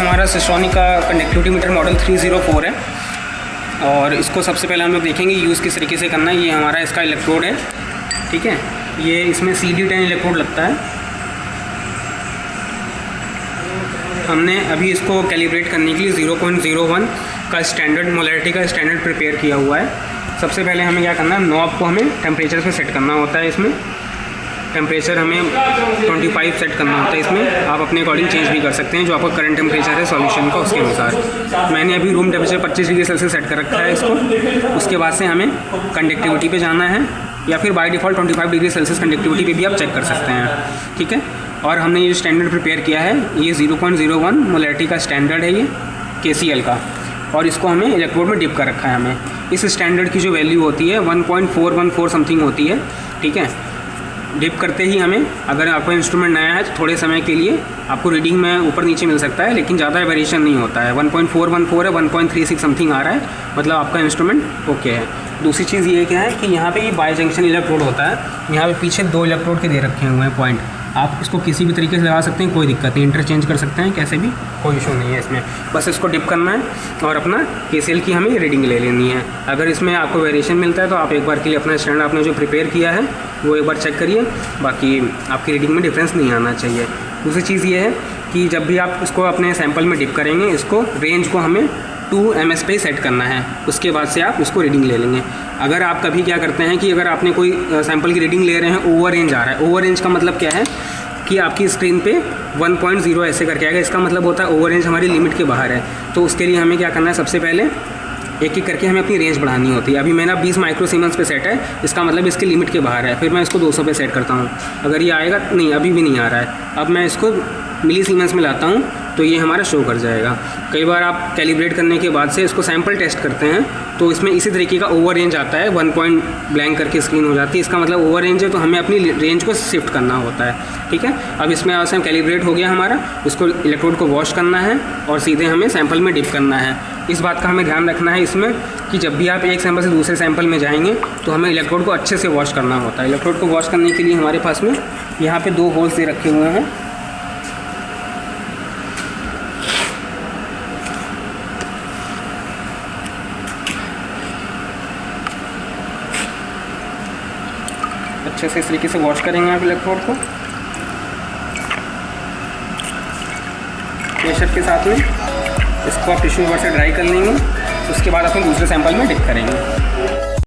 हमारा सिस्ट्रॉनिक का conductivity metre model 304 है और इसको सबसे पहले हम लोग देखेंगे यूज़ किस तरीके से करना है। ये हमारा इसका इलेक्ट्रोड है, ठीक है। ये इसमें CD10 इलेक्ट्रोड लगता है। हमने अभी इसको कैलिब्रेट करने के लिए 0.01 का स्टैंडर्ड मोलैरिटी का स्टैंडर्ड प्रिपेयर किया हुआ है। सबसे पहले हमें क्या करना है, नॉब को हमें टेम्परेचर पे सेट करना होता है। इसमें टेम्परेचर हमें 25 सेट करना होता है। इसमें आप अपने अकॉर्डिंग चेंज भी कर सकते हैं, जो आपका करंट टेम्परेचर है सॉल्यूशन का उसके अनुसार। मैंने अभी room temperature 25 degree Celsius set कर रखा है इसको। उसके बाद से हमें कंडक्टिविटी पे जाना है, या फिर by default 25 degree Celsius conductivity पे भी आप चेक कर सकते हैं, ठीक है। और हमने ये स्टैंडर्ड प्रिपेयर किया है, ये 0.01 मोलैरिटी का स्टैंडर्ड है ये KCl का, और इसको हमें इलेक्ट्रोड में डिप कर रखा है। हमें इस स्टैंडर्ड की जो वैल्यू होती है 1.414 समथिंग होती है, ठीक है। डिप करते ही हमें, अगर आपका इंस्ट्रूमेंट नया है तो थोड़े समय के लिए आपको रीडिंग में ऊपर नीचे मिल सकता है, लेकिन ज़्यादा वेरिएशन नहीं होता है। 1.414 है, 1.36 समथिंग आ रहा है, मतलब आपका इंस्ट्रूमेंट ओके है। दूसरी चीज़ ये क्या है कि यहाँ पे ये बाई जंक्शन इलेक्ट्रोड होता है। यहाँ पे पीछे 2 इलेक्ट्रोड के दे रखे हुए हैं पॉइंट। आप इसको किसी भी तरीके से लगा सकते हैं, कोई दिक्कत नहीं, इंटरचेंज कर सकते हैं कैसे भी, कोई इशू नहीं है इसमें। बस इसको डिप करना है और अपना KCl की हमें रीडिंग ले लेनी है। अगर इसमें आपको वेरिएशन मिलता है तो आप एक बार के लिए अपना स्टैंडर्ड आपने जो प्रिपेयर किया है वो एक बार चेक करिए, बाकी आपकी रीडिंग में डिफरेंस नहीं आना चाहिए। दूसरी चीज़ ये है कि जब भी आप इसको अपने सैंपल में डिप करेंगे, इसको रेंज को हमें 2 ms पे सेट करना है। उसके बाद से आप इसको रीडिंग ले लेंगे। अगर आप कभी क्या करते हैं कि अगर आपने कोई सैंपल की रीडिंग ले रहे हैं, ओवर रेंज आ रहा है। ओवर रेंज का मतलब क्या है कि आपकी स्क्रीन पे 1.0 ऐसे करके आएगा, इसका मतलब होता है ओवर रेंज हमारी लिमिट के बाहर है। तो उसके लिए हमें क्या करना है, सबसे पहले एक एक करके हमें अपनी रेंज बढ़ानी होती है। अभी मेरा 20 माइक्रोसीमेंस पे सेट है, इसका मतलब इसके लिमिट के बाहर है। फिर मैं इसको 200 पे सेट करता हूँ। अगर ये आएगा, नहीं अभी भी नहीं आ रहा है, अब मैं इसको मिलीसीमेंस में लाता हूँ तो ये हमारा शो कर जाएगा। कई बार आप कैलिब्रेट करने के बाद से इसको सैंपल टेस्ट करते हैं तो इसमें इसी तरीके का ओवर रेंज आता है, 1 पॉइंट ब्लैंक करके स्क्रीन हो जाती है। इसका मतलब ओवर रेंज है, तो हमें अपनी रेंज को शिफ्ट करना होता है, ठीक है। अब इसमें आज हम कैलिब्रेट हो गया हमारा, इसको इलेक्ट्रोड को वॉश करना है और सीधे हमें सैंपल में डिप करना है। इस बात का हमें ध्यान रखना है इसमें कि जब भी आप एक सैंपल से दूसरे सैंपल में जाएंगे तो हमें इलेक्ट्रोड को अच्छे से वॉश करना होता है। इलेक्ट्रोड को वॉश करने के लिए हमारे पास में यहाँ पे 2 होल्स दे रखे हुए हैं। अच्छे से इस तरीके से वॉश करेंगे आप इलेक्ट्रोड को प्रेशर के साथ में। इसको आप टिश्यू पेपर से ड्राई कर लेंगे, उसके बाद अपने दूसरे सैंपल में डिप करेंगे।